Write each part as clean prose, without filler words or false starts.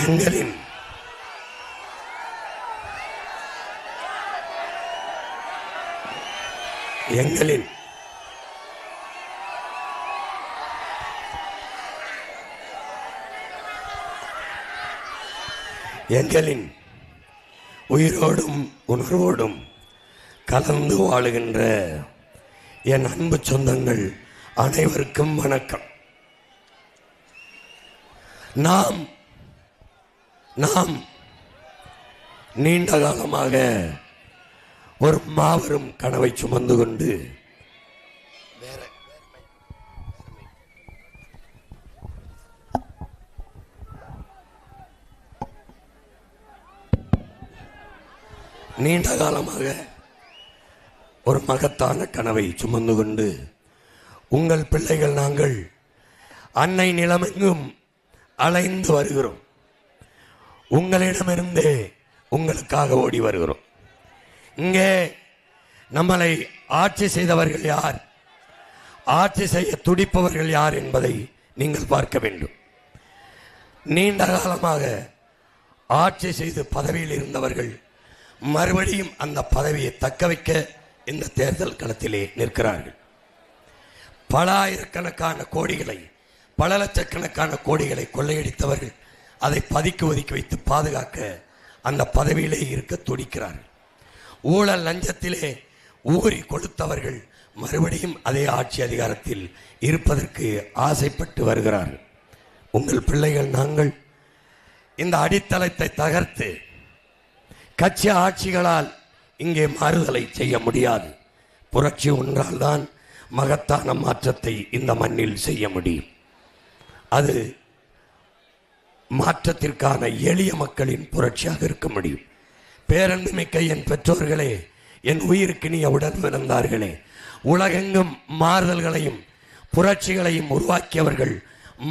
எங்களின் எங்களின் எங்களின் உயிரோடும் உணர்வோடும் கலந்து வாழுகின்ற என் அன்பு சொந்தங்கள் அனைவருக்கும் வணக்கம். நாம் நீண்ட காலமாக ஒரு மாபெரும் கனவை சுமந்து கொண்டு நீண்ட காலமாக ஒரு மகத்தான கனவை சுமந்து கொண்டு உங்கள் பிள்ளைகள் நாங்கள் அன்னை நிலமெங்கும் அலைந்து வருகிறோம். உங்களிடமிருந்தே உங்களுக்காக ஓடி வருகிறோம். இங்கே நம்மளை ஆட்சி செய்தவர்கள் யார், ஆட்சி செய்ய துடிப்பவர்கள் யார் என்பதை நீங்கள் பார்க்க வேண்டும். நீண்ட காலமாக ஆட்சி செய்து பதவியில் இருந்தவர்கள் மறுபடியும் அந்த பதவியை தக்க வைக்க இந்த தேர்தல் களத்திலே நிற்கிறார்கள். பல ஆயிரக்கணக்கான கோடிகளை, பல லட்சக்கணக்கான கோடிகளை கொள்ளையடித்தவர்கள் அதை பதுக்கி ஒதுக்கி வைத்து பாதுகாக்க அந்த பதவியிலே இருக்க துடிக்கிறார்கள். ஊழல் லஞ்சத்திலே ஊறி கொடுத்தவர்கள் மறுபடியும் அதே ஆட்சி அதிகாரத்தில் இருப்பதற்கு ஆசைப்பட்டு வருகிறார்கள். உங்கள் பிள்ளைகள் நாங்கள் இந்த அடித்தளத்தை தகர்த்து கட்சி ஆட்சிகளால் இங்கே மாறுதலை செய்ய முடியாது. புரட்சி ஒன்றால் தான் மகத்தான மாற்றத்தை இந்த மண்ணில் செய்ய முடியும். அது மாற்றத்திற்கான எளிய மக்களின் புரட்சியாக இருக்க முடியும். பேரன்புமிக்க என் பெற்றோர்களே, என் உயிருக்கினிய உடன் பிறந்தார்களே, உலகெங்கும் மாறுதல்களையும் புரட்சிகளையும் உருவாக்கியவர்கள்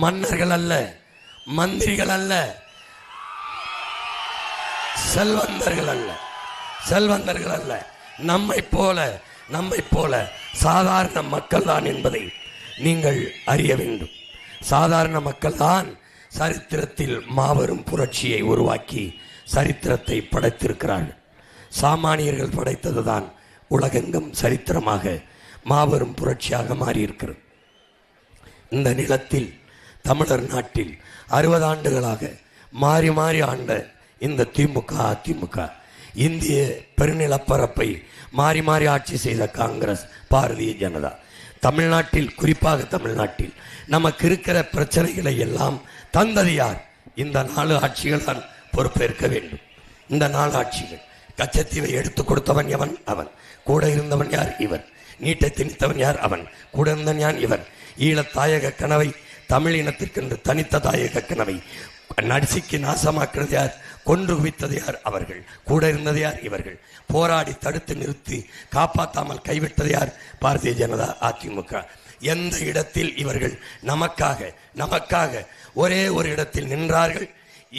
மன்னர்கள் அல்ல, மந்திரிகள் அல்ல, செல்வந்தர்கள் அல்ல, நம்மை போல சாதாரண மக்கள் தான் என்பதை நீங்கள் அறிய வேண்டும். சாதாரண மக்கள் தான் சரித்திரத்தில் மாபெரும் புரட்சியை உருவாக்கி சரித்திரத்தை படைத்திருக்கிறார்கள். சாமானியர்கள் படைத்ததுதான் உலகெங்கும் சரித்திரமாக மாபெரும் புரட்சியாக மாறியிருக்கிறது. இந்த நிலத்தில், தமிழர் நாட்டில் 60 ஆண்டுகளாக மாறி மாறி ஆண்ட இந்த திமுக, அதிமுக, இந்திய பெருநிலப்பரப்பை மாறி மாறி ஆட்சி செய்த காங்கிரஸ், பாரதிய ஜனதா, தமிழ்நாட்டில், குறிப்பாக தமிழ்நாட்டில் நமக்கு இருக்கிற பிரச்சனைகளை எல்லாம் தந்தது யார்? இந்த 4 ஆட்சிகள் தான் பொறுப்பேற்க வேண்டும். இந்த 4 ஆட்சிகள். கச்சத்தீவை எடுத்து கொடுத்தவன் எவன்? அவன். கூட இருந்தவன் யார்? இவன். நீட்டை திணித்தவன் யார்? அவன். கூட இருந்தவன் யார்? இவன். ஈழத்தாயக கனவை, தமிழ் இனத்திற்கென்று தனித்த தாயக கனவை நடிசிக்கு நாசமாக்குறது யார்? கொன்று குவித்தது யார்? அவர்கள். கூட இருந்தது யார்? இவர்கள். போராடி தடுத்து நிறுத்தி காப்பாற்றாமல் கைவிட்டது யார்? பாரதிய ஜனதா, அதிமுக. எந்த இடத்தில் இவர்கள் நமக்காக ஒரே ஒரு இடத்தில் நின்றார்கள்,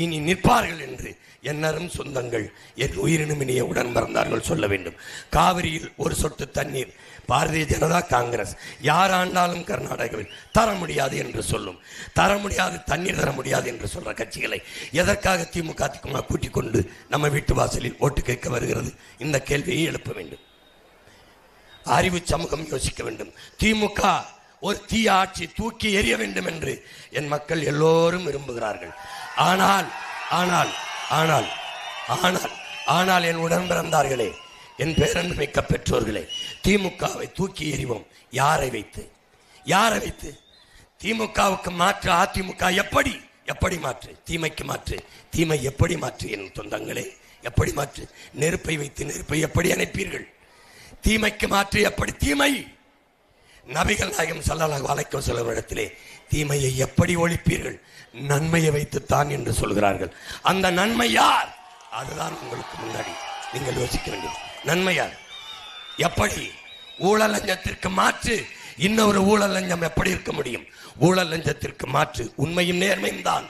இனி நிற்பார்கள் என்று என்னரும் சொந்தங்கள், என் உயிரினும் இனிய உடன் பிறந்தார்கள் சொல்ல வேண்டும். காவிரியில் ஒரு சொட்டு தண்ணீர் பாரதிய ஜனதா, காங்கிரஸ் யார் ஆண்டாலும் கர்நாடகாவில் தர முடியாது என்று சொல்லும். தர முடியாது, தண்ணீர் தர முடியாது என்று சொல்ற கட்சிகளை எதற்காக திமுக கூட்டிக் கொண்டு நம்ம வீட்டு வாசலில் ஓட்டு கேட்க வருகிறது? இந்த கேள்வியை எழுப்ப வேண்டும். அறிவு சமூகம் யோசிக்க வேண்டும். திமுக ஒரு தீய ஆட்சி, தூக்கி எறிய வேண்டும் என்று என் மக்கள் எல்லோரும் விரும்புகிறார்கள். ஆனால் ஆனால் ஆனால் ஆனால் ஆனால் என் உடன் பிறந்தார்களே, என் பேரன்பு மிக்க பெற்றோர்களே, திமுகவை தூக்கி எறிவோம். யாரை வைத்து? திமுகவுக்கு மாற்று அதிமுக எப்படி மாற்று? தீமைக்கு மாற்று. தீமை எப்படி மாற்று? என் சொந்தங்களே, எப்படி மாற்று? நெருப்பை வைத்து நெருப்பை எப்படி அணைப்பீர்கள்? தீமைக்கு மாற்று எப்படி தீமை? நபிகள் நாயகம் ஸல்லல்லாஹு அலைஹி வஸல்லம் இடத்திலே தீமையை எப்படி ஒழிப்பீர்கள்? நன்மையை வைத்துத்தான் என்று சொல்கிறார்கள். அந்த நன்மை யார்? அதுதான் உங்களுக்கு முன்னாடி நீங்கள் யோசிக்க வேண்டியது. நன்மை யார்? எப்படி? ஊழல் லஞ்சத்திற்கு மாற்று இன்னொரு ஊழல் லஞ்சம் எப்படி இருக்க முடியும்? ஊழல் லஞ்சத்திற்கு மாற்று உண்மையும் நேர்மையும் தான்.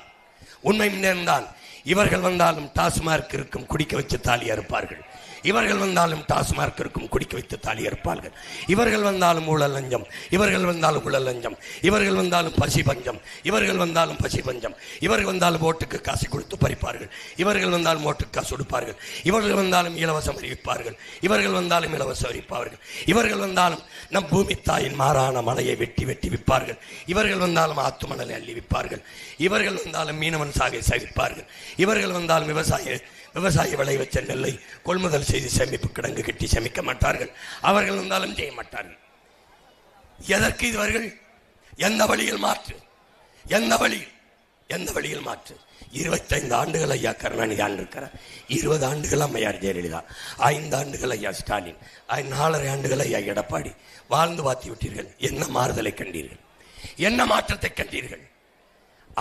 உண்மையும் நேர்ந்தான். இவர்கள் வந்தாலும் டாஸ்மார்க் இருக்கும் குடிக்க வச்சு தாலி அறுப்பார்கள். இவர்கள் வந்தாலும் டாஸ்மார்க் இருக்கும் குடிக்க வைத்து தாலி அறுப்பார்கள். இவர்கள் வந்தாலும் ஊழல் லஞ்சம், இவர்கள் வந்தாலும் ஊழல் லஞ்சம், இவர்கள் வந்தாலும் பசி பஞ்சம், இவர்கள் வந்தாலும் பசி பஞ்சம், இவர்கள் வந்தாலும் ஓட்டுக்கு காசு கொடுத்து பறிப்பார்கள், இவர்கள் வந்தாலும் ஓட்டுக்கு காசு கொடுப்பார்கள், இவர்கள் வந்தாலும் இலவசம் அறிவிப்பார்கள், இவர்கள் வந்தாலும் இலவசம் அறிவிப்பார்கள், இவர்கள் வந்தாலும் நம் பூமி தாயின் மாறான மலையை வெட்டி வெட்டி விற்பார்கள், இவர்கள் வந்தாலும் ஆத்து மணலை அள்ளி விற்பார்கள், இவர்கள் வந்தாலும் மீனவன் சாகை சகிப்பார்கள், இவர்கள் வந்தாலும் விவசாய விளை வச்ச நெல்லை கொள்முதல் செய்து சேமிப்பு கிடங்கு கட்டி சேமிக்க மாட்டார்கள். அவர்கள் வந்தாலும் செய்ய மாட்டார்கள். எதற்கு இவர்கள்? எந்த வழியில் மாற்று? எந்த வழியில் மாற்று? 25 ஆண்டுகள் ஐயா கருணாநிதி ஆண்டிருக்கிறார். 20 ஆண்டுகள் அம்மையார் ஜெயலலிதா, 5 ஆண்டுகள் ஐயா ஸ்டாலின், 4.5 ஆண்டுகள் ஐயா எடப்பாடி. வாழ்ந்து பார்த்து விட்டீர்கள். என்ன மாறுதலை கண்டீர்கள்? என்ன மாற்றத்தை கண்டீர்கள்?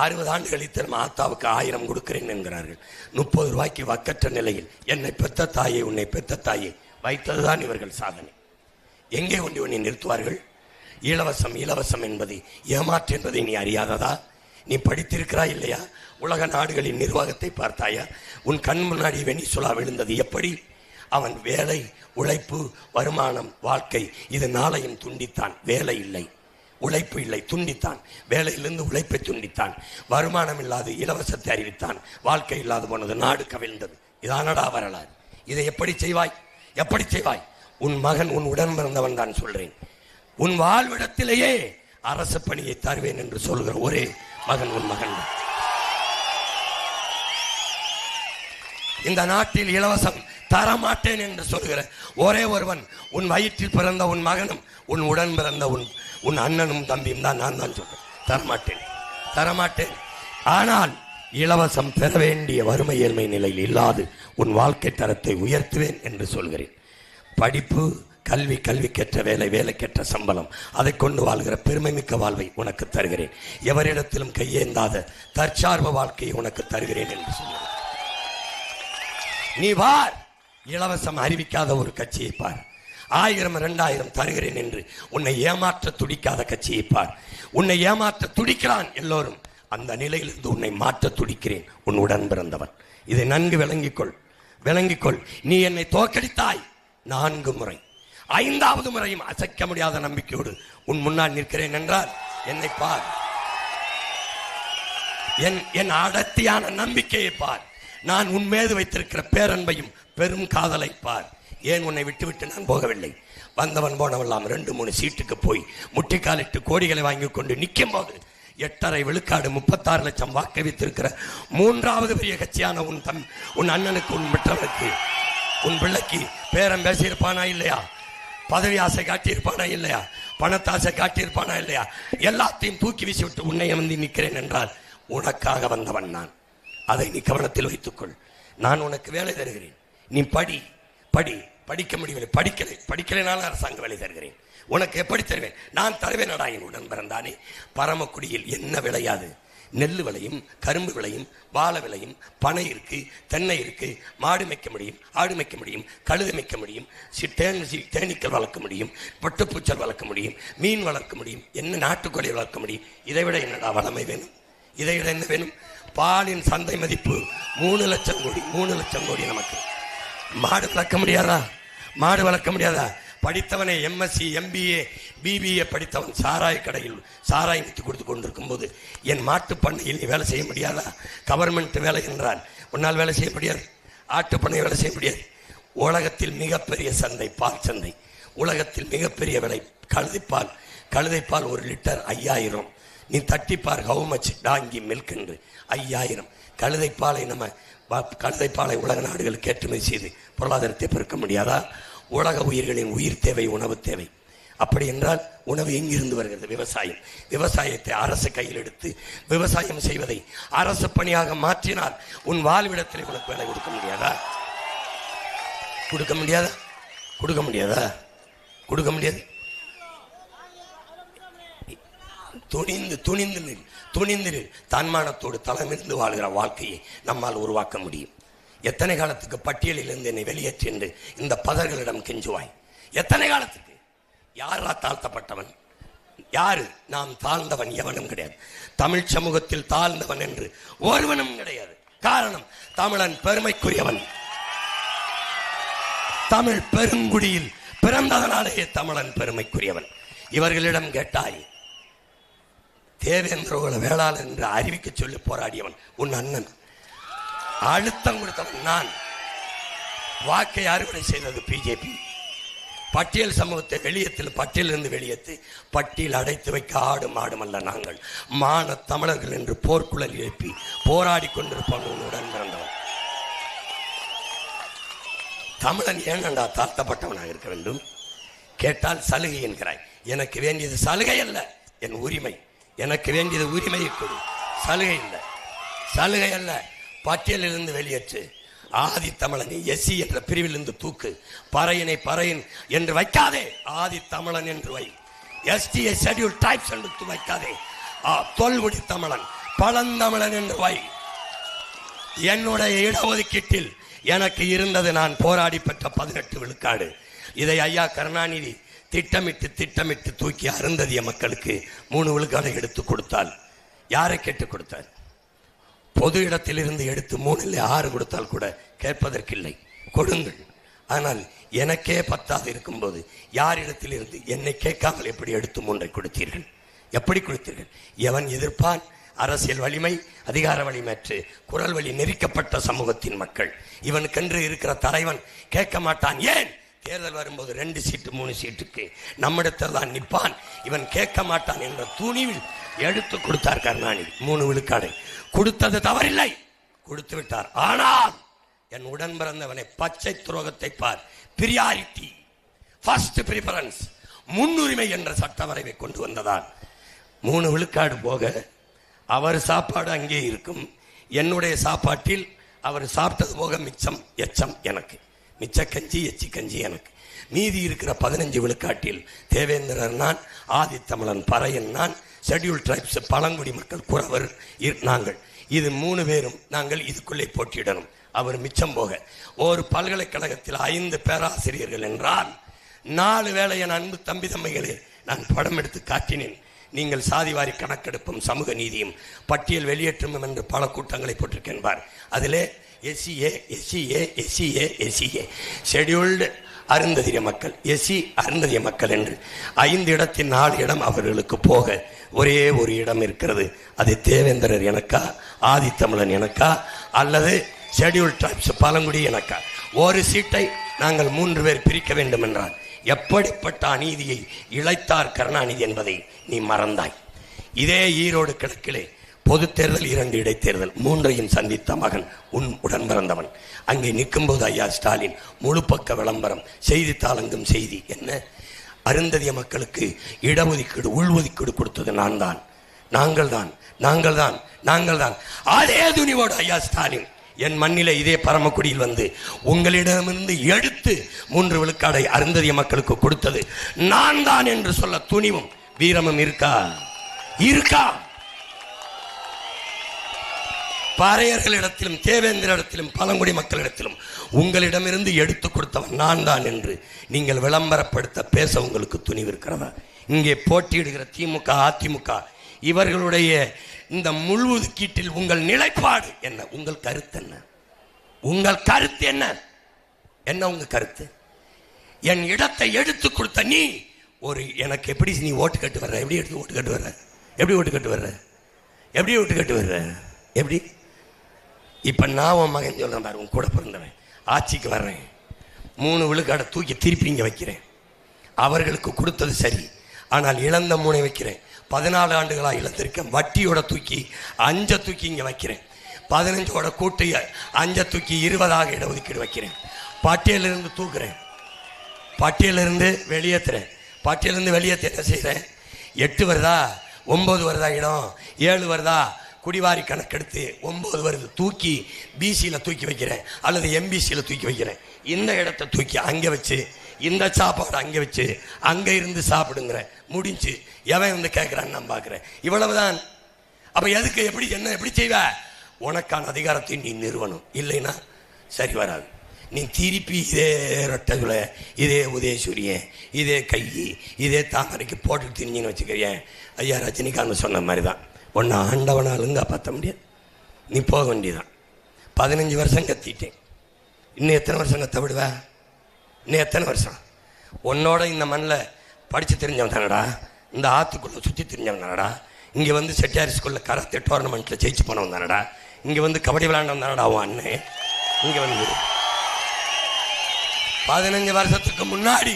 60 ஆண்டுகளில் திரும்ப ஆத்தாவுக்கு 1000 கொடுக்கிறேன் என்கிறார்கள். 30 ரூபாய்க்கு வக்கற்ற நிலையில் என்னை பெத்த தாயை உன்னை பெத்த தாயை வைத்ததுதான் இவர்கள் சாதனை. எங்கே கொண்டு உன்னை நிறுத்துவார்கள்? இலவசம் என்பது ஏமாற்று என்பதை நீ அறியாததா? நீ படித்திருக்கிறாய் இல்லையா? உலக நாடுகளின் நிர்வாகத்தை பார்த்தாயா? உன் கண் முன்னாடி வெனிசுலா விழுந்தது எப்படி? அவன் வேலை, உழைப்பு, வருமானம், வாழ்க்கை இது நாளையும் துண்டித்தான். வேலை இல்லை, உழைப்பு இல்லை, துண்டித்தான். வேலையிலிருந்து உழைப்பை துண்டித்தான். வருமானம் இல்லாது இலவசத்தை அறிவித்தான். வாழ்க்கை இல்லாது போனது, நாடு கவிழ்ந்தது. இதானடா வரலாறு. இதை எப்படி செய்வாய்? உன் மகன், உன் உடன் பிறந்தவன் தான் சொல்றேன். உன் வாழ்விடத்திலேயே அரசு பணியை தருவேன் என்று சொல்கிற ஒரே மகன் உன் மகன். இந்த நாட்டில் இலவசம் தரமாட்டேன் என்று சொல்கிற ஒரே ஒருவன் உன் வயிற்றில் பிறந்த உன் மகனும் உன் உடன் பிறந்த உன் அண்ணனும் தம்பியும் தான். நான் தான் சொல்றேன், தரமாட்டேன். ஆனால் இலவசம் பெற வேண்டிய வறுமை ஏழ்மை நிலையில் இல்லாது உன் வாழ்க்கை தரத்தை உயர்த்துவேன் என்று சொல்கிறேன். படிப்பு, கல்விக்கேற்ற வேலை, வேலைக்கேற்ற சம்பளம், அதை கொண்டு வாழ்கிற பெருமைமிக்க வாழ்வை உனக்கு தருகிறேன். எவரிடத்திலும் கையேந்தாத தற்சார்பு வாழ்க்கையை உனக்கு தருகிறேன் என்று சொல்கிறேன். நீ பார், இலவசம் அறிவிக்காத ஒரு கட்சியை பார். 1000 2000 தருகிறேன் என்று உன்னை ஏமாற்ற துடிக்காத கட்சியை பார். உன்னை ஏமாற்ற துடிக்கிறான் எல்லோரும். அந்த நிலையிலிருந்து உன்னை மாற்ற துடிக்கிறேன், உன் உடன் பிறந்தவன். இதை நன்கு விளங்கிக்கொள். நீ என்னை தோற்கடித்தாய் 4 முறை. 5வது முறையும் அசைக்க முடியாத நம்பிக்கையோடு உன் முன்னால் நிற்கிறேன் என்றால் என்னை பார். என் அடர்த்தியான நம்பிக்கையை பார். நான் உன் மீது வைத்திருக்கிற பேரன்பையும் பெரும் காதலை பார். ஏன் உன்னை விட்டு நான் போகவில்லை. வந்தவன் போனவெல்லாம் 2-3 சீட்டுக்கு போய் முட்டிக்காலிட்டு கோடிகளை வாங்கி கொண்டு நிற்கும் போது 8.5 விழுக்காடு 36 லட்சம் வாக்கு வைத்திருக்கிற 3வது பெரிய கட்சியான உன் அண்ணனுக்கு, உன் பெற்றவனுக்கு, உன் பிள்ளைக்கு பேரம் பேசியிருப்பானா இல்லையா? பதவி ஆசை காட்டியிருப்பானா இல்லையா? பணத்தாசை காட்டியிருப்பானா இல்லையா? எல்லாத்தையும் தூக்கி வீசி விட்டு உன்னை வந்து நிற்கிறேன் என்றால் உனக்காக வந்தவன் நான். அதை நீ கவனத்தில் வைத்துக்கொள். நான் உனக்கு வேலை தருகிறேன். நீ படிக்க முடியவில்லை, படிக்கலைனாலும் அரசாங்க வேலை தருகிறேன். உனக்கு எப்படி தருவேன்? நான் தருவேன். நடாயின் உடன் பிறந்தானே. பரமக்குடியில் என்ன விளையாது? நெல் விளையும், கரும்பு விளையும், வாழை விளையும், பனை இருக்கு, தென்னை இருக்கு, மாடு மேய்க்க முடியும், ஆடு மேய்க்க முடியும், கழுதை மேய்க்க முடியும், தேனீக்கள் வளர்க்க முடியும், பட்டுப்பூச்சல் வளர்க்க முடியும், மீன் வளர்க்க முடியும், என்ன நாட்டுக்கோழி வளர்க்க முடியும். இதை விட என்னடா வளமை வேணும்? இதை விட என்ன வேணும்? பாலின் சந்தை மதிப்பு 3 லட்சம் கோடி நமக்கு. மாடு வளர்க்க முடியாதா? படித்தவனை MSc MBA BBA படித்தவன் சாராய கடையில் சாராயம் விற்று கொடுத்து கொண்டிருக்கும் போது என் மாட்டு பண்ணையில் நீ வேலை செய்ய முடியாதா? கவர்மெண்ட் வேலை என்றால் உன்னால் வேலை செய்ய முடியாது. ஆட்டுப்பண்ணை வேலை செய்ய முடியாது. உலகத்தில் மிகப்பெரிய சந்தை பால் சந்தை. உலகத்தில் மிகப்பெரிய விலை கழுதைப்பால் 1 லிட்டர் 5000. நீ தட்டிப்பார் ஹவு மச் டாங்கி மில்க் என்று 5000. கழுதைப்பாலை உலக நாடுகளுக்கு ஏற்றுமதி செய்து பொருளாதாரத்தை பெருக்க முடியாதா? உலக உயிர்களின் உயிர் தேவை, உணவு தேவை. அப்படி என்றால் உணவு எங்கிருந்து வருகிறது? விவசாயத்தை அரசு கையில் எடுத்து விவசாயம் செய்வதை அரசு பணியாக மாற்றினால் உன் வாழ்விடத்தில் உனக்கு வேலை கொடுக்க முடியாதா? கொடுக்க முடியாது. துணிந்து தன்மானத்தோடு தலைமிருந்து வாழ்கிற வாழ்க்கையை நம்மால் உருவாக்க முடியும். எத்தனை காலத்துக்கு பட்டியலில் இருந்து என்னை வெளியேற்றி என்று இந்த பதர்களிடம் கெஞ்சுவாய்? எத்தனை காலத்துக்கு? யாரா தாழ்த்தப்பட்டவன்? யாரு? நாம் தாழ்ந்தவன் எவனும் கிடையாது. தமிழ் சமூகத்தில் தாழ்ந்தவன் என்று ஒருவனும் கிடையாது. காரணம், தமிழன் பெருமைக்குரியவன். தமிழ் பெருங்குடியில் பிறந்ததனாலேயே தமிழன் பெருமைக்குரியவன். இவர்களிடம் கேட்டாய், தேவேந்திரோட வேளாளர் என்று அறிவிக்க சொல்லி போராடியவன் உன் அண்ணன். அழுத்தம் கொடுத்தவன் நான். வாக்கை அறுவடை செய்தது பிஜேபி. பட்டியல் சமூகத்தை பட்டியலிருந்து வெளியேற்று பட்டியல் அடைத்து வைக்க ஆடும் அல்ல நாங்கள். மான தமிழர்கள் என்று போர்க்குழல் எழுப்பி போராடி கொண்டிருப்பவன் உடன் பிறந்தவன். தமிழன் ஏனண்டா தாழ்த்தப்பட்டவனாக இருக்க வேண்டும்? கேட்டால் சலுகை என்கிறாய். எனக்கு வேண்டியது சலுகை அல்ல, என் உரிமை. எனக்கு வேண்டியது உரிமையை கொடு, சலுகை இல்லை. சலுகை அல்ல. பட்டியலிருந்து வெளியேற்று. ஆதி தமிழனை எஸ்சி என்ற பிரிவிலிருந்து தூக்கு. பறையனை பறையன் என்று வைக்காதே, ஆதி தமிழன் என்று வை. எஸ்டிஐ ஷெட்யூல் டைப்ஸ் என்று வைக்காதே, தொல்குடி தமிழன் பழந்தமிழன் என்று வை. என்னுடைய இடஒதுக்கீட்டில் எனக்கு இருந்தது நான் போராடி பெற்ற 18 விழுக்காடு. இதை ஐயா கருணாநிதி திட்டமிட்டு தூக்கி அருந்ததிய மக்களுக்கு 3 விழுக்காடு எடுத்து கொடுத்தால் யாரை கேட்டு கொடுத்தார்? பொது இடத்தில் இருந்து எடுத்து 3 இல்லை 6 கொடுத்தால் கூட கேட்பதற்கில்லை, கொடுங்கள். ஆனால் எனக்கே 10 இருக்கும்போது யாரிடத்தில் இருந்து என்னை கேட்காமல் எப்படி எடுத்து 3 கொடுத்தீர்கள்? எப்படி கொடுத்தீர்கள்? எவன் எதிர்ப்பான்? அரசியல் வலிமை, அதிகார வலிமையற்று குரல் வழி நெரிக்கப்பட்ட சமூகத்தின் மக்கள். இவனுக்கென்று இருக்கிற தலைவன் கேட்க மாட்டான். ஏன்? தேர்தல் வரும்போது 2 சீட்டு 3 சீட்டுக்கு நம்மிடத்தில் தான் நிற்பான். இவன் கேட்க மாட்டான் என்ற துணிவில் எடுத்து கொடுத்தார் கருணாநிதி. 3 விழுக்காடை கொடுத்தது தவறில்லை, கொடுத்து விட்டார். ஆனால் என் உடன் பிறந்தவனை பச்சை துரோகத்தை பார். பிரியாரிட்டி, ஃபர்ஸ்ட் பிரிஃபரன்ஸ், முன்னுரிமை என்ற சட்ட வரைவை கொண்டு வந்ததால் 3 விழுக்காடு போக அவர் சாப்பாடு அங்கே இருக்கும். என்னுடைய சாப்பாட்டில் அவர் சாப்பிட்டது போக மிச்சம் எச்சம் எனக்கு. மிச்ச கஞ்சி எச்சி கஞ்சி எனக்கு. மீதி இருக்கிற 15 விழுக்காட்டில் தேவேந்திரர் நான், ஆதித்தமிழன் பறையன் நான், ஷெட்யூல் ட்ரைப்ஸ் பழங்குடி மக்கள் குறவர் நாங்கள். இது 3 பேரும் நாங்கள் இதுக்குள்ளே போட்டியிடணும். அவர் மிச்சம் போக ஒரு பல்கலைக்கழகத்தில் 5 பேராசிரியர்கள் என்றால் 4 வேளை என் அன்பு தம்பி தம்பிகளே நான் படம் எடுத்து காட்டினேன். நீங்கள் சாதிவாரி கணக்கெடுப்பும் சமூக நீதியும் பட்டியல் வெளியேற்றும் என்று பல கூட்டங்களை போட்டிருக்கேன் பார். அதிலே எஸ்சிஏ ஷெட்யூல்டு அருந்ததிய மக்கள், எஸ்சி அருந்ததிய மக்கள் என்று 5 இடத்தில் 4 இடம் அவர்களுக்கு போக ஒரே ஒரு இடம் இருக்கிறது. அது தேவேந்திரர் எனக்கா, ஆதித்தமிழன் எனக்கா, அல்லது ஷெட்யூல் ட்ரைப்ஸ் பழங்குடி எனக்கா? ஒரு சீட்டை நாங்கள் 3 பேர் பிரிக்க வேண்டும் என்றால் எப்படிப்பட்ட அநீதியை இழைத்தார் கருணாநிதி என்பதை நீ மறந்தாய். இதே ஈரோடு கிழக்கிலே பொது தேர்தல் 2 இடைத்தேர்தல் 3ஐயும் சந்தித்த மகன் உன் உடன் பிறந்தவன். அங்கே நிற்கும் போது ஐயா ஸ்டாலின் முழு பக்க விளம்பரம், செய்தித்தாளங்கும் செய்தி என்ன? அருந்ததிய மக்களுக்கு இடஒதுக்கீடு உள்ஒதுக்கீடு கொடுத்தது நாங்கள் தான். அதே துணிவோடு ஐயா ஸ்டாலின் என் மண்ணிலே இதே பரமக்குடியில் வந்து உங்களிடமிருந்து எடுத்து 3 விழுக்காடை அருந்ததிய மக்களுக்கு கொடுத்தது நான் தான் என்று சொல்ல துணிவும் வீரமும் இருக்கா? பாறையர்களிடத்திலும் தேவேந்திரிடத்திலும் பழங்குடி மக்களிடத்திலும் உங்களிடமிருந்து எடுத்து கொடுத்தவன் நான் தான் என்று நீங்கள் விளம்பரப்படுத்த பேச உங்களுக்கு துணிவு இருக்கிறதா? இங்கே போட்டியிடுகிற திமுக, அதிமுக இவர்களுடைய இந்த முழு ஒதுக்கீட்டில் உங்கள் நிலைப்பாடு என்ன? உங்கள் கருத்து என்ன? உங்கள் கருத்து? என் இடத்தை எடுத்து கொடுத்த நீ எனக்கு எப்படி நீ ஓட்டு கட்டு வர்ற? எப்படி ஓட்டு கட்டு வர்ற? எப்படி? இப்ப நான் உன் மகன் சொல்றேன் பாரு, உன் கூட பிறந்தவன் ஆட்சிக்கு வர்றேன், 3 விழுக்காடை தூக்கி திருப்பி இங்க வைக்கிறேன். அவர்களுக்கு கொடுத்தது சரி, ஆனால் இழந்த 3 வைக்கிறேன். 14 ஆண்டுகளா இழந்திருக்கேன். வட்டியோட தூக்கி 5 தூக்கி இங்க வைக்கிறேன். 15ஓட கூட்டி 5 தூக்கி 20ஆக இடஒதுக்கீடு வைக்கிறேன். பட்டியலிருந்து தூக்குறேன், பட்டியலிருந்து வெளியேற்றுறேன். பட்டியலிருந்து வெளியேற்ற என்ன செய்கிறேன்? 8 வருதா, 9 வருதா, இடம் 7 வருதா, குடிவாரி கணக்கெடுத்து 9 வருது தூக்கி பிசியில் தூக்கி வைக்கிறேன், அல்லது எம்பிசியில் தூக்கி வைக்கிறேன். இந்த இடத்தை தூக்கி அங்கே வச்சு இந்த சாப்பாடு அங்கே வச்சு அங்கே இருந்து சாப்பிடுங்கிற முடிஞ்சு எவன் வந்து கேட்குறான்னு நான் பார்க்குறேன். இவ்வளவுதான். அப்போ எதுக்கு எப்படி செய்வ? உனக்கான அதிகாரத்தை நீ நிறுவனம். இல்லைன்னா சரி வராது. நீ திருப்பி இதே ரொட்டகுல, இதே உதயசூரியன், இதே கை, இதே தாமரைக்கு போட்டு திரிஞ்சின்னு வச்சுக்கிறேன். ஐயா ரஜினிகாந்த் சொன்ன மாதிரி தான், ஒன்று ஆண்டவனாலும் காப்பாற்ற முடியாது. நீ போக வேண்டியதான். 15 வருஷம் கத்திட்டேன். இன்னும் எத்தனை வருஷம் கத்த விடுவ? இன்னும் எத்தனை வருஷம்? உன்னோட இந்த மண்ணில் படித்து தெரிஞ்சவன் தானடா, இந்த ஆற்றுக்குள்ளே சுற்றி தெரிஞ்சவன் தானடா, இங்கே வந்து செட்டியார் ஸ்கூலில் கராத்தே டோர்னமெண்ட்டில் ஜெயிச்சு போனவன் தானடா, இங்கே வந்து கபடி விளையாண்டவன் தானடா அவன் அண்ணன். இங்கே வந்து 15 வருஷத்துக்கு முன்னாடி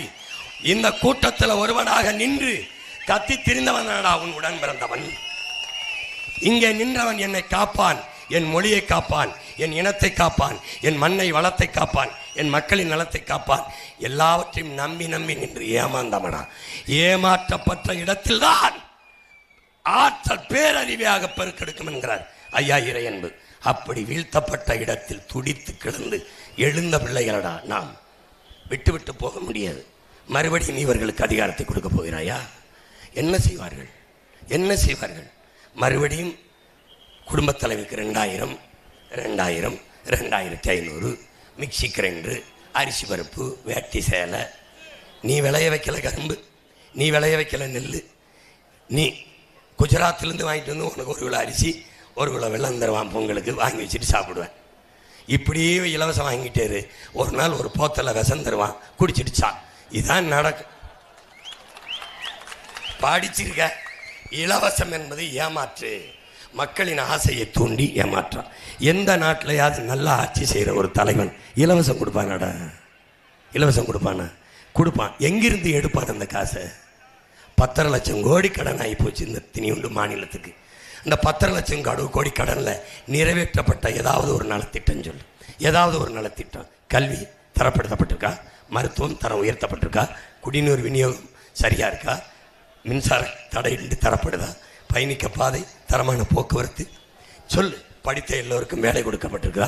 இந்த கூட்டத்தில் ஒருவனாக நின்று கத்தி திரிந்தவன் தானடா உன் உடன் பிறந்தவன். இங்கே நின்றவன் என்னை காப்பான், என் மொழியை காப்பான், என் இனத்தை காப்பான், என் மண்ணை வளத்தை காப்பான், என் மக்களின் நலத்தை காப்பான். எல்லாவற்றையும் நம்பி நம்பி நின்று ஏமாந்தவனா. ஏமாற்றப்பட்ட இடத்தில்தான் ஆற்றல் பேரறிவையாக பெருக்கெடுக்கும் என்கிறார் ஐயா இறையன்பு. அப்படி வீழ்த்தப்பட்ட இடத்தில் துடித்து கிடந்து எழுந்த பிள்ளைகளடா நாம். விட்டு விட்டு போக முடியாது. மறுபடியும் இவர்களுக்கு அதிகாரத்தை கொடுக்க போகிறாயா? என்ன செய்வார்கள்? என்ன செய்வார்கள்? மறுபடியும் குடும்பத் தலைவிக்கு 2000, 2000, 2500 மிக்சி கிரைண்டரு, அரிசி பருப்பு, வேட்டி சேலை. நீ விளைய வைக்கல கரும்பு, நீ விளைய வைக்கல நெல், நீ குஜராத்திலேருந்து வாங்கிட்டு வந்து உனக்கு 1 கிலோ அரிசி 1 கிலோ வெள்ளம் தருவான், பொங்கலுக்கு வாங்கி வச்சுட்டு சாப்பிடுவேன். இப்படியே இலவசம் வாங்கிட்டாரு. ஒரு நாள் ஒரு போத்தலை விஷம் தருவான், குடிச்சிடுச்சா. இதுதான் நடக்கும். படிச்சிருக்க. இலவசம் என்பது ஏமாற்று. மக்களின் ஆசையை தூண்டி ஏமாற்றான். எந்த நாட்டிலையாவது நல்லா ஆட்சி செய்கிற ஒரு தலைவன் இலவசம் கொடுப்பானடா? இலவசம் கொடுப்பானா? கொடுப்பான். எங்கிருந்து எடுப்பான் அந்த காசை? 10 லட்சம் கோடி கடன் ஆகி போச்சு இந்த திணியுண்டு மாநிலத்துக்கு. இந்த 10 லட்சம் கோடி கடனில் நிறைவேற்றப்பட்ட ஏதாவது ஒரு நலத்திட்டம் சொல்லு. ஏதாவது ஒரு நலத்திட்டம். கல்வி தரப்படுத்தப்பட்டிருக்கா? மருத்துவம் தரம் உயர்த்தப்பட்டிருக்கா? குடிநீர் விநியோகம் சரியாக இருக்கா? மின்சார தடையின்றி தரப்படுதா? பயணிக்க பாதை, தரமான போக்குவரத்து சொல்லு. படித்த எல்லோருக்கும் வேலை கொடுக்கப்பட்டிருக்கா?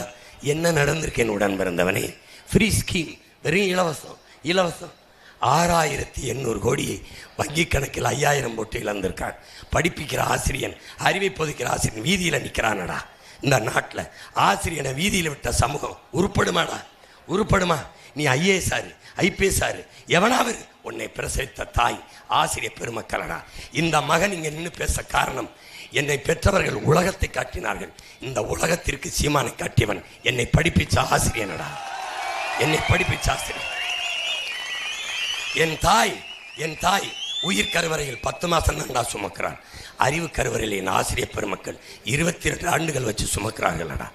என்ன நடந்திருக்கேன் உடன் பிறந்தவனே? ஃப்ரீ ஸ்கீம், வெறும் இலவசம். இலவசம் 6800 கோடியை வங்கி கணக்கில் 5000 போட்டு இழந்திருக்கான். படிப்பிக்கிற ஆசிரியன், அறிவை போதிக்கிற ஆசிரியன் வீதியில் நிற்கிறானடா. இந்த நாட்டில் ஆசிரியனை வீதியில் விட்ட சமூகம் உருப்படுமாடா? உருப்படுமா? நீ IAS ஆறு, IPS ஆறு, எவனாவது உன்னை பிரசவித்த தாய் ஆசிரியர் பெருமக்களடா. இந்த மகன் இங்கே நின்று பேச காரணம், என்னை பெற்றவர்கள் உலகத்தை காட்டினார்கள். இந்த உலகத்திற்கு சீமானை காட்டியவன் என்னை படிப்பிச்ச ஆசிரியனடா. என்னை படிப்பிச்ச ஆசிரியர். என் தாய் உயிர் கருவறையில் 10 மாதம் தான்டா சுமக்கிறான். அறிவு கருவறையில் என் ஆசிரியர் பெருமக்கள் 22 ஆண்டுகள் வச்சு சுமக்கிறார்களடா.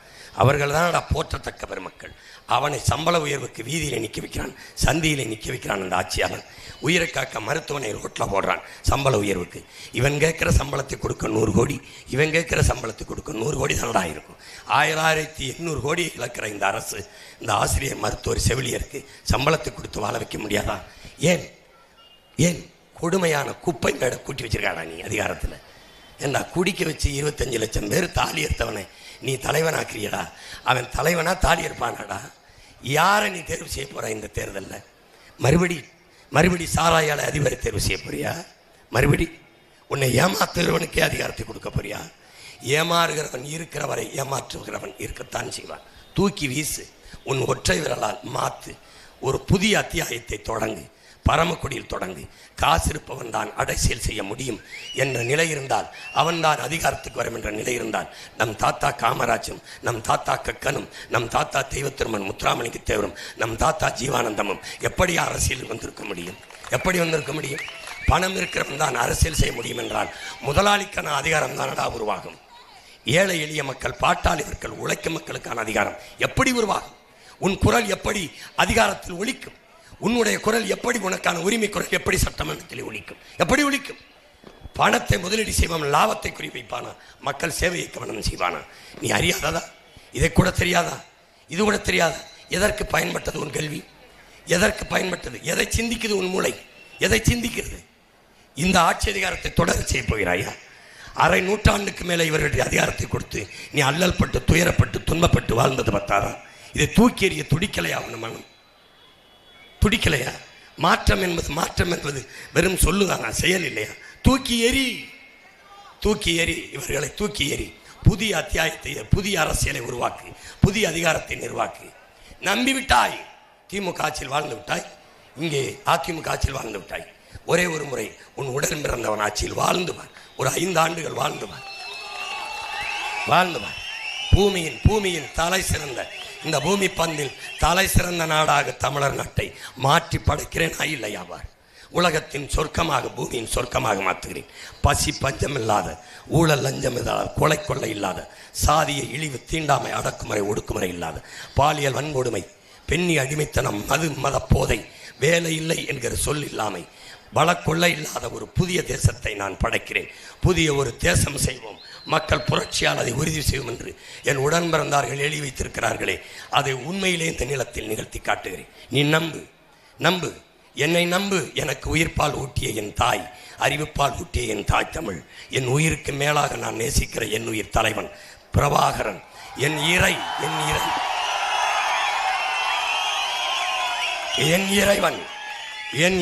அவர்கள் தானடா போற்றத்தக்க பெருமக்கள். அவனை சம்பள உயர்வுக்கு வீதியில் நிற்க வைக்கிறான், சந்தியில் நிற்க வைக்கிறான் அந்த ஆட்சியாளன். உயிரை காக்க மருத்துவனை ரோட்டில் போடுறான் சம்பள உயர்வுக்கு. இவன் கேட்குற சம்பளத்தை கொடுக்க 100 கோடி, இவன் கேட்குற சம்பளத்தை கொடுக்க 100 கோடி தானடா இருக்கும். 1800 கோடியை இழக்கிற இந்த அரசு இந்த ஆசிரியர், மருத்துவர், செவிலியருக்கு சம்பளத்தை கொடுத்து வாழ வைக்க முடியாதா? ஏன் கொடுமையான குப்பை மேடை கூட்டி வச்சிருக்காடா நீ அதிகாரத்தில்? ஏண்டா குடிக்க வச்சு 25 லட்சம் பேர் தாலி எடுத்தவனை நீ தலைவனாக்குறியடா. அவன் தலைவனா தாலி எடுப்பானாடா? யாரை நீ தேர்வு செய்ய போற இந்த தேர்தலில்? மறுபடி சாராயால அதிபரை தேர்வு செய்ய போறியா? மறுபடி உன்னை ஏமாத்துகிறவனுக்கே அதிகாரத்தை கொடுக்க போறியா? ஏமாறுகிறவன் இருக்கிற வரை ஏமாற்றுகிறவன் இருக்கத்தான் செய்வான். தூக்கி வீசு, உன் ஒற்றை விரலால் மாத்து. ஒரு புதிய அத்தியாயத்தை தொடங்கு. பரமக்குடியில் தொடங்கு. காசு இருப்பவன் தான் அரசியல் செய்ய முடியும் என்ற நிலை இருந்தால், அவன்தான் அதிகாரத்துக்கு வரும் என்ற நிலை இருந்தால், நம் தாத்தா காமராஜும், நம் தாத்தா கக்கனும், நம் தாத்தா தெய்வத்திருமன் முத்துராமலிங்க தேவரும், நம் தாத்தா ஜீவானந்தமும் எப்படி அரசியல் வந்திருக்க முடியும்? எப்படி வந்திருக்க முடியும்? பணம் இருக்கிறவன் தான் அரசியல் செய்ய முடியும் என்றால் முதலாளிக்கான அதிகாரம் தானடா உருவாகும். ஏழை எளிய மக்கள், பாட்டாளி மக்கள், உழைக்கும் மக்களுக்கான அதிகாரம் எப்படி உருவாகும்? உன் குரல் எப்படி அதிகாரத்தில் ஒலிக்கும்? உன்னுடைய குரல் எப்படி, உனக்கான உரிமை குரல் எப்படி சட்டமன்றத்தில் ஒலிக்கும்? எப்படி ஒலிக்கும்? பணத்தை முதலீடு செய்வான், லாபத்தை குறிவைப்பானா? மக்கள் சேவையை கவனம் செய்வானா? நீ அறியாததா? இதை கூட தெரியாதா? இது கூட தெரியாதா? எதற்கு பயன்பட்டது உன் கல்வி? எதற்கு பயன்பட்டது? எதை சிந்திக்குது உன் மூளை? எதை சிந்திக்கிறது? இந்த ஆட்சி அதிகாரத்தை தொடர செய்ய போகிறாயா? அரை நூற்றாண்டுக்கு மேலே இவர்களுடைய அதிகாரத்தை கொடுத்து நீ அல்லல் பட்டு, துயரப்பட்டு, துன்பப்பட்டு வாழ்ந்தது பார்த்தாரா? இதை தூக்கி எறிய துடிக்கலையா? அவன் மனம் துடிக்கலையா? மாற்றம் என்பது வெறும் சொல்லுதானா, செயல் இல்லையா? தூக்கி எறி, தூக்கி எறி, இவர்களை தூக்கி எறி. புதிய அத்தியாயத்தை, புதிய அரசியலை உருவாக்கு, புதிய அதிகாரத்தை நிர்வாக்கு. நம்பிவிட்டாய், திமுக ஆட்சியில் வாழ்ந்து விட்டாய், இங்கே அதிமுக ஆட்சியில் வாழ்ந்து விட்டாய். ஒரே ஒரு முறை உன் உடன் பிறந்தவன் ஆட்சியில் வாழ்ந்துவார். ஒரு 5 ஆண்டுகள் வாழ்ந்துவார். பூமியின் தலை சிறந்த இந்த பூமி பந்தில் தலை சிறந்த நாடாக தமிழர் நாட்டை மாற்றி படைக்கிறேன். இல்லையாவார் உலகத்தின் சொர்க்கமாக, பூமியின் சொர்க்கமாக மாற்றுகிறேன். பசி பஞ்சம் இல்லாத, ஊழல் லஞ்சம் இல்லாத, கொலை கொள்ளை இல்லாத, சாதிய இழிவு தீண்டாமை அடக்குமுறை ஒடுக்குமுறை இல்லாத, பாலியல் வன்கொடுமை, பெண்ணி அடிமைத்தனம், மத போதை, வேலை இல்லை என்கிற சொல் இல்லாமை, வளக்கொள்ளை இல்லாத ஒரு புதிய தேசத்தை நான் படைக்கிறேன். புதிய ஒரு தேசம் செய்வோம், மக்கள் புரட்சியால் அதை உறுதி செய்வோம் என்று என் உடன் பிறந்தார்கள் எழுதி வைத்திருக்கிறார்களே, அதை உண்மையிலே இந்த நிலத்தில் நிகழ்த்தி காட்டுகிறேன். நீ நம்பு, என்னை நம்பு. எனக்கு உயிர்ப்பால் ஊட்டிய என் தாய், அறிவுப்பால் ஊட்டிய என் தாய் தமிழ், என் உயிருக்கு மேலாக நான் நேசிக்கிற என் உயிர் தலைவன் பிரபாகரன், என்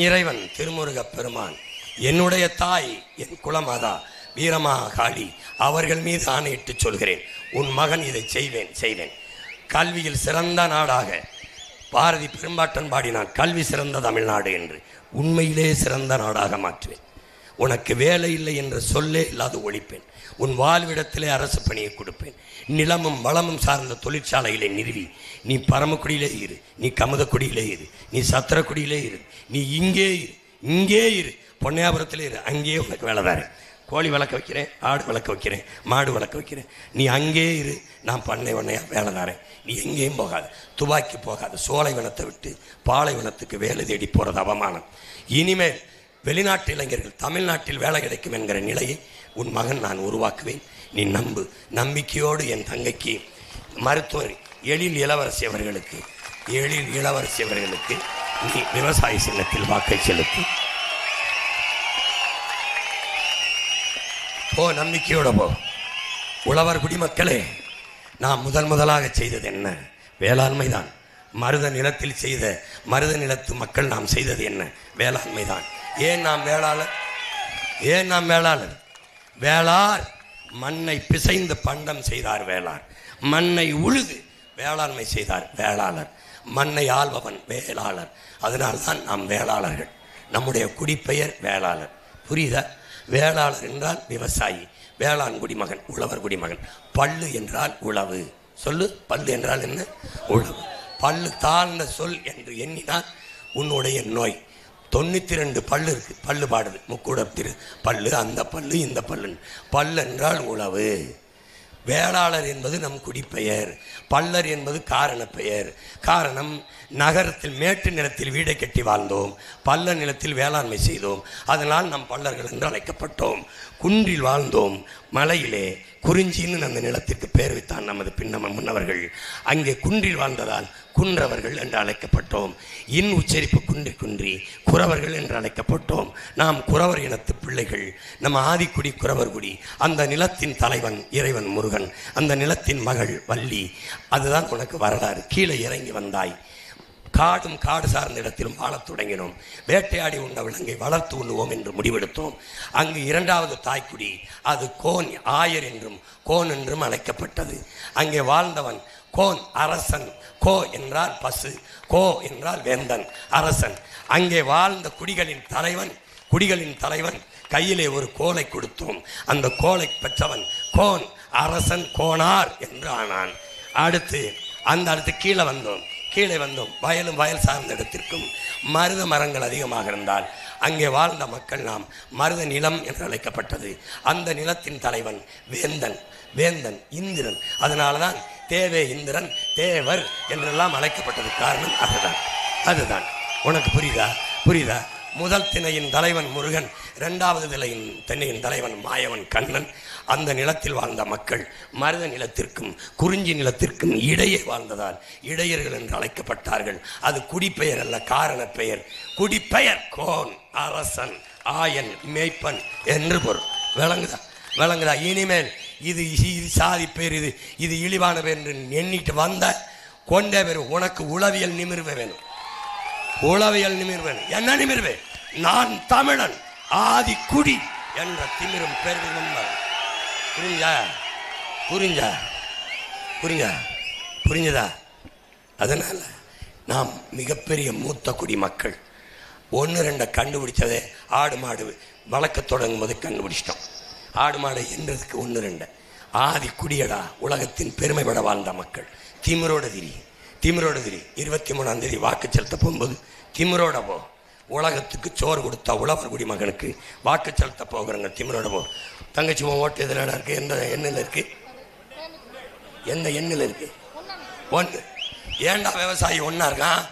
இறைவன் திருமுருகப் பெருமான், என்னுடைய தாய், என் குலமாதா வீரமாகாளி அவர்கள் மீது ஆணையிட்டு சொல்கிறேன், உன் மகன் இதை செய்வேன். கல்வியில் சிறந்த நாடாக பாரதி பெரும்பாட்டன் பாடினான், கல்வி சிறந்த தமிழ்நாடு என்று. உண்மையிலே சிறந்த நாடாக மாற்றுவேன். உனக்கு வேலை இல்லை என்ற சொல்லே இல்லாத ஒழிப்பேன். உன் வாழ்விடத்திலே அரசு பணியை கொடுப்பேன். நிலமும் வளமும் சார்ந்த தொழிற்சாலைகளை நிறுவி நீ பரமக்குடியிலே இரு, நீ கமுதக்குடியிலே இரு, நீ சத்திரக்குடியிலே இரு, நீ இங்கே இரு, பொன்னையாபுரத்திலே இரு, அங்கேயே உனக்கு வேலை தாரேன். கோழி வளர்க்க வைக்கிறேன், ஆடு வளர்க்க வைக்கிறேன், மாடு வளர்க்க வைக்கிறேன், நீ அங்கே இரு, நான் பண்ணையாக வேலை தாரேன். நீ எங்கேயும் போகாது, துபாக்கி போகாது, சோலைவனத்தை விட்டு பாலைவனத்துக்கு வேலை தேடி போகிறது அவமானம். இனிமேல் வெளிநாட்டு இளைஞர்கள் தமிழ்நாட்டில் வேலை கிடைக்கும் என்கிற நிலையை உன் மகன் நான் உருவாக்குவேன். நீ நம்பு. நம்பிக்கையோடு என் தங்கைக்கு மருத்துவர் எழில் இளவரசி அவர்களுக்கு நீ விவசாய சின்னத்தில் வாக்கை செலுத்து. போ, நம்பிக்கையோட போ. உழவர் குடிமக்களே, நாம் முதலாக செய்தது என்ன? வேளாண்மை தான். மருத நிலத்தில் செய்த மருத நிலத்து மக்கள் நாம் செய்தது என்ன? வேளாண்மை தான். ஏன் நாம் வேளாளர்? வேளார் மண்ணை பிசைந்து பண்டம் செய்தார் வேளார். மண்ணை உழுது வேளாண்மை செய்தார் வேளாளர். மண்ணை ஆள்பவன் வேளாளர். அதனால்தான் நாம் வேளாளர்கள். நம்முடைய குடிப்பெயர் வேளாளர். புரியுதா? வேளாளர் என்றால் விவசாயி, வேளாண் குடிமகன், உழவர் குடிமகன். பல்லு என்றால் உழவு. சொல்லு, பல்லு என்றால் என்ன? உழவு. பல்லு தாழ்ந்த சொல் என்று எண்ணினால் உன்னுடைய நோய். 92 பல்லு இருக்கு, பல்லு பாடுது, முக்கூடத்திரு பல்லு, அந்த பல்லு, இந்த பல்லு. பல்லு என்றால் உழவு. வேளாளர் என்பது நம் குடிப்பெயர். பல்லர் என்பது காரண பெயர். காரணம், நகரத்தில் மேட்டு நிலத்தில் வீடை கட்டி வாழ்ந்தோம், பல்ல நிலத்தில் வேளாண்மை செய்தோம், அதனால் நம் பல்லர்கள் என்று அழைக்கப்பட்டோம். குன்றில் வாழ்ந்தோம், மலையிலே குறிஞ்சின்னு அந்த நிலத்திற்கு பெயர் வைத்தான் நமது முன்னவர்கள். அங்கே குன்றில் வாழ்ந்ததால் குன்றவர்கள் என்று அழைக்கப்பட்டோம். இன் உச்சரிப்பு குன்றி குறவர்கள் என்று அழைக்கப்பட்டோம். நாம் குறவர் இனத்து பிள்ளைகள். நம்ம ஆதிக்குடி குறவர் குடி. அந்த நிலத்தின் தலைவன் இறைவன் முருகன், அந்த நிலத்தின் மகள் வள்ளி. அதுதான் உனக்கு வரலாறு. கீழே இறங்கி வந்தாய். காடு சார்ந்த இடத்திலும் வாழத் தொடங்கினோம். வேட்டையாடி உண்ட விலங்கை வளர்த்து உண்ணுவோம் என்று முடிவெடுத்தோம். அங்கு 2வது தாய்க்குடி, அது கோன் ஆயர் என்றும் கோன் என்றும் அழைக்கப்பட்டது. அங்கே வாழ்ந்தவன் கோன் அரசன். கோ என்றால் பசு, கோ என்றால் வேந்தன், அரசன். அங்கே வாழ்ந்த குடிகளின் தலைவன் கையிலே ஒரு கோலை கொடுத்தோம். அந்த கோலை பெற்றவன் கோன் அரசன், கோனார் என்று ஆனான். அடுத்து கீழே வந்தோம். வயல் சார்ந்த இடத்திற்கும் மருத மரங்கள் அதிகமாக இருந்தால் அங்கே வாழ்ந்த மக்கள் நாம் மருத நிலம் என்று அழைக்கப்பட்டது. அந்த நிலத்தின் தலைவன் வேந்தன் இந்திரன். அதனால்தான் தேவே இந்திரன், தேவர் என்றெல்லாம் அழைக்கப்பட்டது. காரணம் அதுதான். உனக்கு புரியுதா? முதல் திணையின் தலைவன் முருகன், 2வது திணையின் தலைவன் மாயவன் கண்ணன். அந்த நிலத்தில் வாழ்ந்த மக்கள் மருத நிலத்திற்கும் குறிஞ்சி நிலத்திற்கும் இடையே வாழ்ந்ததால் இடையர்கள் என்று அழைக்கப்பட்டார்கள். அது குடிப்பெயர் அல்ல, காரண பெயர். குடிப்பெயர் கோன், அரசன், ஆயன், மேய்ப்பன் என்று பொருள். விளங்குதா? இனிமேல் இது சாதி பேர், இது இழிவான பேர் என்று எண்ணிட்டு வந்த கொண்டே பேர். உனக்கு உளவியல் நிமிர்வு வேணும். உளவியல் நிமிர்வேன். என்ன நிமிர்வு? நான் தமிழன் ஆதி குடி என்ற திமிரும் பெருமிதம். புரிஞ்சா புரிஞ்சா புரிஞ்சா புரிஞ்சதா? அதனால நாம் மிகப்பெரிய மூத்த குடிமக்கள். 1-2 கண்டுபிடிச்சதே ஆடு மாடு வளர்க்க தொடங்கும் போது கண்டுபிடிச்சிட்டோம். ஆடு மாடு என்றதுக்கு 1-2 ஆதி குடியடா. உலகத்தின் பெருமைப்பட வாழ்ந்த மக்கள். திமிரோட திரி 23ஆம் தேதி வாக்கு செலுத்த போகும்போது திமிரோட போ. உலகத்துக்கு சோறு கொடுத்தா உழவர் குடிமகனுக்கு வாக்கு செலுத்த போகிறவங்க திமிரோட போ. தங்கச்சி ஓட்டு எதில் இருக்கு? எந்த எண்ணில் இருக்கு? எந்த எண்ணில் இருக்கு? 1. ஏண்டா விவசாயி ஒன்னா இருக்கான்?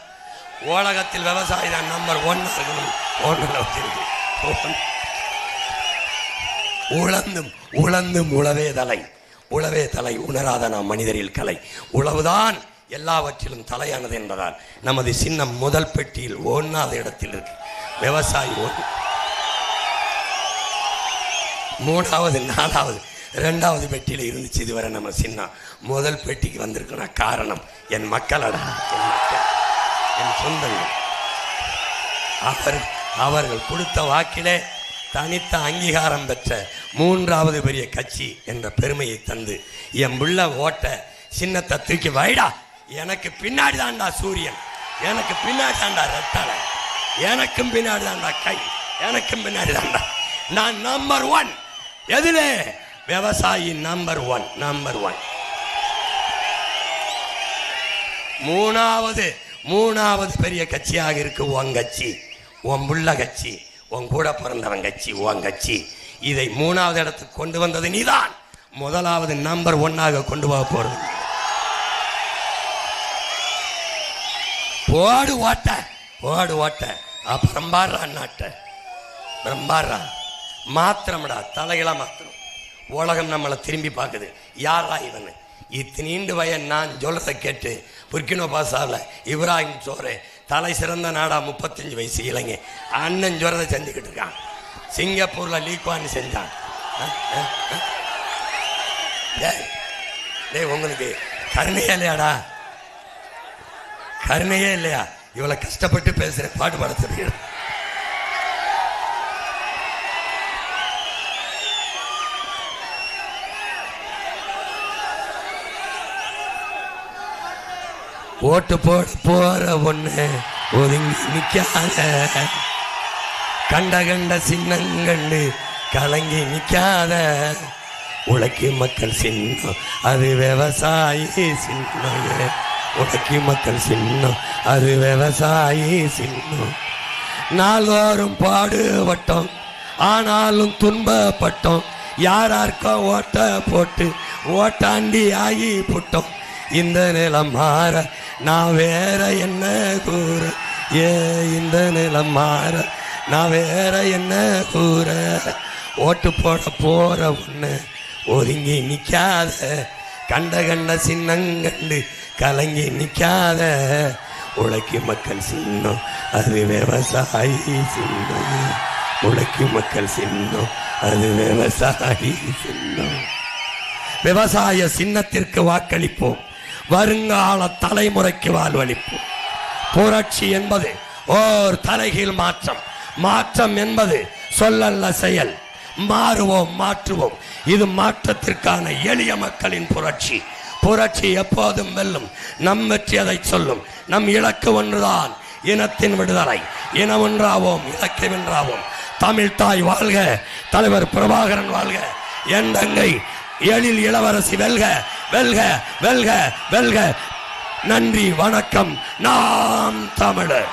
உலகத்தில் விவசாயி தான் நம்பர் 1 இருக்கணும். உழந்தும் உழந்தும் உழவே தலை, உழவே தலை உணராத நாம் மனிதரில் கலை. உழவுதான் எல்லாவற்றிலும் தலையானது என்பதால் நமது சின்னம் முதல் பெட்டியில் 1வது இடத்தில் இருக்கு. விவசாயி 1, 3வது 4வது 2வது பெட்டியில் இருந்துச்சு. இதுவரை நம்ம சின்னம் முதல் பெட்டிக்கு வந்திருக்குன்னா காரணம் என் மக்களடா, என் மக்கள், என் சொந்தங்கள். அவர்கள் கொடுத்த வாக்கிலே தனித்த அங்கீகாரம் பெற்ற 3வது பெரிய கட்சி என்ற பெருமையை தந்து என் புள்ள ஓட்ட சின்னத்தை தூக்கி வைடா. எனக்கு பின்னாடி தான்டா சூரியன், எனக்கு பின்னாடி தான்டா ரெட்டலை, எனக்கும் பின்னாடி தான்டா கை, எனக்கும் பின்னாடி தான்டா நான் நம்பர் 1. எதிலே? விவசாயி நம்பர் 1. 3வது பெரிய கட்சியாக இருக்கு உன் கட்சி, உன் புள்ள கட்சி, உன் கூட பிறந்தவன் கட்சி, உன் கட்சி. இதை 3வது இடத்துக்கு கொண்டு வந்தது நீதான். 1வது நம்பர் 1ஆக கொண்டு போக போறது. போடு ஓட்ட அப்புறம் பாடுறா நாட்டை பாடுறா. மாத்திரம்டா, தலைகளா மாத்திரம். உலகம் நம்மளை திரும்பி பார்க்குது. யாரா இவனு? இத்தனீண்டு வயன் நான் சொல்றதை கேட்டு புர்கினோ பாசாவில் இப்ராஹிம் சோரே தலை சிறந்த நாடா 35 வயசு இளைஞ அண்ணன் ஜோரதை செஞ்சுக்கிட்டு இருக்கான். சிங்கப்பூர்ல லீக்வான் செஞ்சான். உங்களுக்கு கருணையே இல்லையாடா? கருணையே இல்லையா? இவ்வளவு கஷ்டப்பட்டு பேசுற பாட்டு பாட தெரியும். ஓட்டு போற ஒண்ணு ஒதுங்கி நிக்காத, கண்ட சின்னங்கண்டு கலங்கி நிக்காத. உழைக்கும் மக்கள் சின்னம் அது விவசாயி சின்னம். உழைக்கும் மக்கள் சின்னம் அது விவசாயி சின்னம். நாள்தோறும் பாடுபட்டோம், ஆனாலும் துன்பப்பட்டோம். யாராருக்கோ ஓட்ட போட்டு ஓட்டாண்டி ஆகி போட்டோம். இந்த நிலம் மாற நான் வேற என்ன கூற? இந்த நிலம் மாற நான் வேற என்ன கூற? ஓட்டு போற ஒண்ணு ஒதுங்கி நிக்காத, கண்ட சின்னங்கண்டு கலங்கி நிக்காத. உழைக்கும் மக்கள் சின்னம் அது விவசாயி சின்னம். உழைக்கும் மக்கள் சின்னம் அது விவசாயி சின்னம். விவசாய சின்னத்திற்கு வாக்களிப்போம், வருங்கால தலைமுறைக்கு வாழ்வளிப்போம். புரட்சி என்பது ஓர் தலைகீழ் மாற்றம். மாற்றம் என்பது சொல்லல்ல செயல். மாறுவோம், மாற்றுவோம். இது மாற்றத்திற்கான எளிய மக்களின் புரட்சி. புரட்சி எப்போதும் வெல்லும். நம் வெற்றி அதை சொல்லும். நம் இலக்கு ஒன்றுதான், இனத்தின் விடுதலை. இனம் ஒன்றாவோம், இலக்கை வென்றாவோம். தமிழ் தாய் வாழ்க, தலைவர் பிரபாகரன் வாழ்க, என் தங்கை எழில் இளவரசி வெல்க, வெல்க, வெல்க, வெல்க. நன்றி, வணக்கம். நாம் தமிழர்.